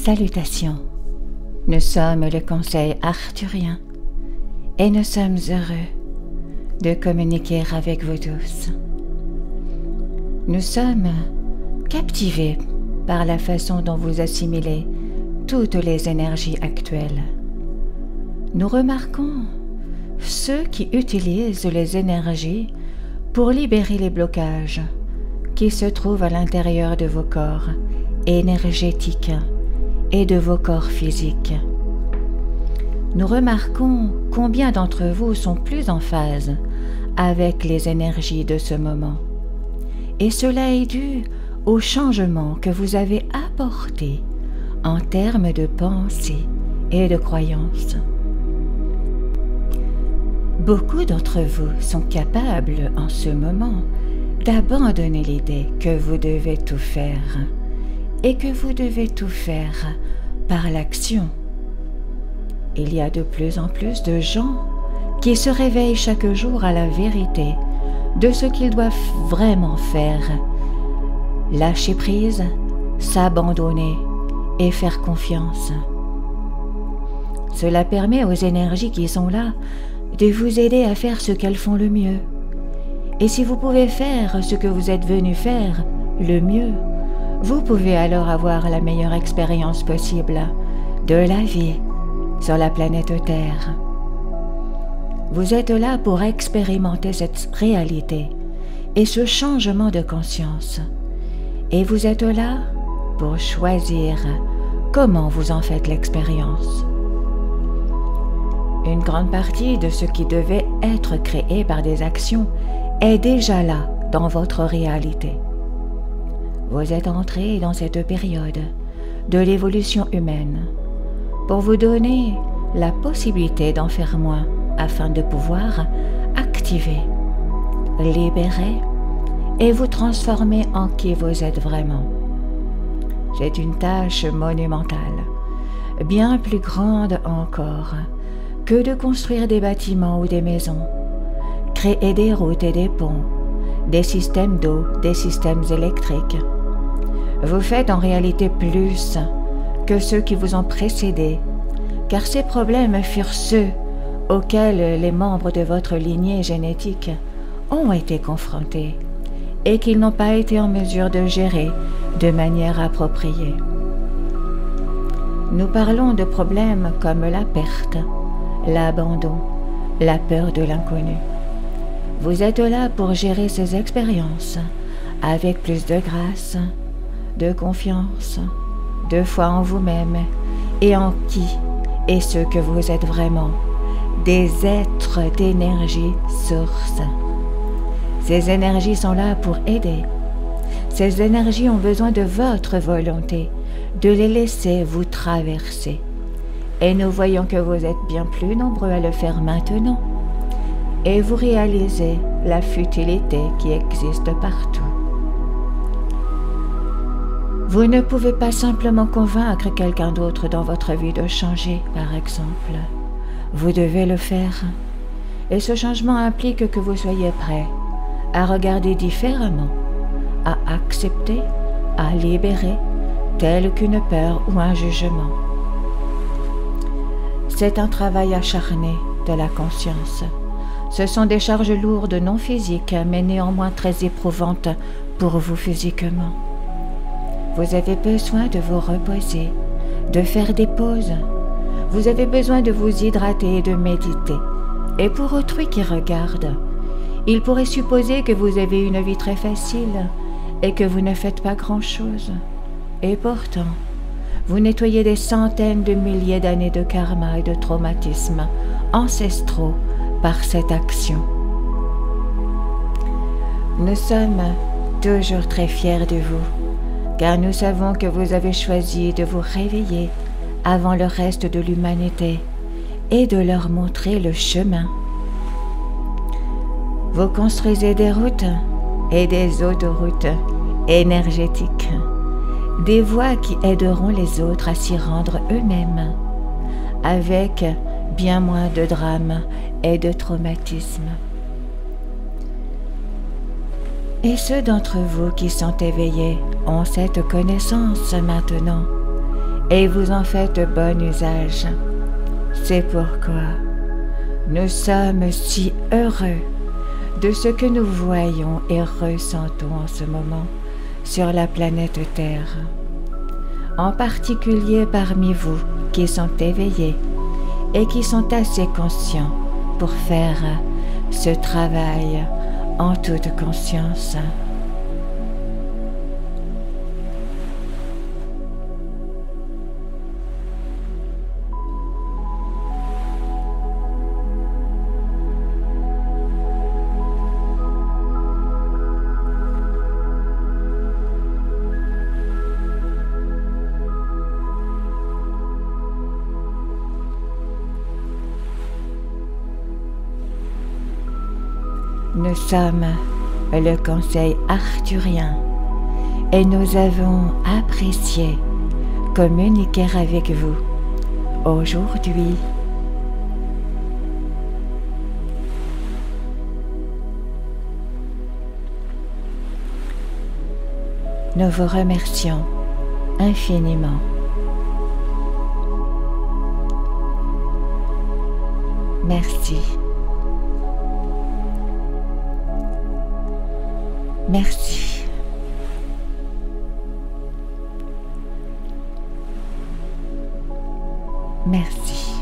Salutations, nous sommes le Conseil arthurien et nous sommes heureux de communiquer avec vous tous. Nous sommes captivés par la façon dont vous assimilez toutes les énergies actuelles. Nous remarquons ceux qui utilisent les énergies pour libérer les blocages qui se trouvent à l'intérieur de vos corps énergétiques et de vos corps physiques. Nous remarquons combien d'entre vous sont plus en phase avec les énergies de ce moment. Et cela est dû au changement que vous avez apporté en termes de pensée et de croyances. Beaucoup d'entre vous sont capables en ce moment d'abandonner l'idée que vous devez tout faire et que vous devez tout faire par l'action. Il y a de plus en plus de gens qui se réveillent chaque jour à la vérité de ce qu'ils doivent vraiment faire. Lâcher prise, s'abandonner et faire confiance. Cela permet aux énergies qui sont là de vous aider à faire ce qu'elles font le mieux. Et si vous pouvez faire ce que vous êtes venu faire le mieux, vous pouvez alors avoir la meilleure expérience possible de la vie sur la planète Terre. Vous êtes là pour expérimenter cette réalité et ce changement de conscience. Et vous êtes là pour choisir comment vous en faites l'expérience. Une grande partie de ce qui devait être créé par des actions est déjà là dans votre réalité. Vous êtes entré dans cette période de l'évolution humaine pour vous donner la possibilité d'en faire moins afin de pouvoir activer, libérer et vous transformer en qui vous êtes vraiment. C'est une tâche monumentale, bien plus grande encore que de construire des bâtiments ou des maisons, créer des routes et des ponts, des systèmes d'eau, des systèmes électriques. Vous faites en réalité plus que ceux qui vous ont précédés, car ces problèmes furent ceux auxquels les membres de votre lignée génétique ont été confrontés et qu'ils n'ont pas été en mesure de gérer de manière appropriée. Nous parlons de problèmes comme la perte, l'abandon, la peur de l'inconnu. Vous êtes là pour gérer ces expériences avec plus de grâce, de confiance, de foi en vous-même et en qui et ce que vous êtes vraiment, des êtres d'énergie source. Ces énergies sont là pour aider. Ces énergies ont besoin de votre volonté, de les laisser vous traverser. Et nous voyons que vous êtes bien plus nombreux à le faire maintenant. Et vous réalisez la futilité qui existe partout. Vous ne pouvez pas simplement convaincre quelqu'un d'autre dans votre vie de changer, par exemple. Vous devez le faire. Et ce changement implique que vous soyez prêt à regarder différemment, à accepter, à libérer, tel qu'une peur ou un jugement. C'est un travail acharné de la conscience. Ce sont des charges lourdes non physiques, mais néanmoins très éprouvantes pour vous physiquement. Vous avez besoin de vous reposer, de faire des pauses. Vous avez besoin de vous hydrater et de méditer. Et pour autrui qui regarde, il pourrait supposer que vous avez une vie très facile et que vous ne faites pas grand-chose. Et pourtant, vous nettoyez des centaines de milliers d'années de karma et de traumatismes ancestraux par cette action. Nous sommes toujours très fiers de vous, car nous savons que vous avez choisi de vous réveiller avant le reste de l'humanité et de leur montrer le chemin. Vous construisez des routes et des autoroutes énergétiques, des voies qui aideront les autres à s'y rendre eux-mêmes, avec bien moins de drames et de traumatismes. Et ceux d'entre vous qui sont éveillés ont cette connaissance maintenant et vous en faites bon usage. C'est pourquoi nous sommes si heureux de ce que nous voyons et ressentons en ce moment sur la planète Terre, en particulier parmi vous qui sont éveillés et qui sont assez conscients pour faire ce travail en toute conscience. Nous sommes le Conseil arthurien et nous avons apprécié communiquer avec vous aujourd'hui. Nous vous remercions infiniment. Merci. Merci. Merci.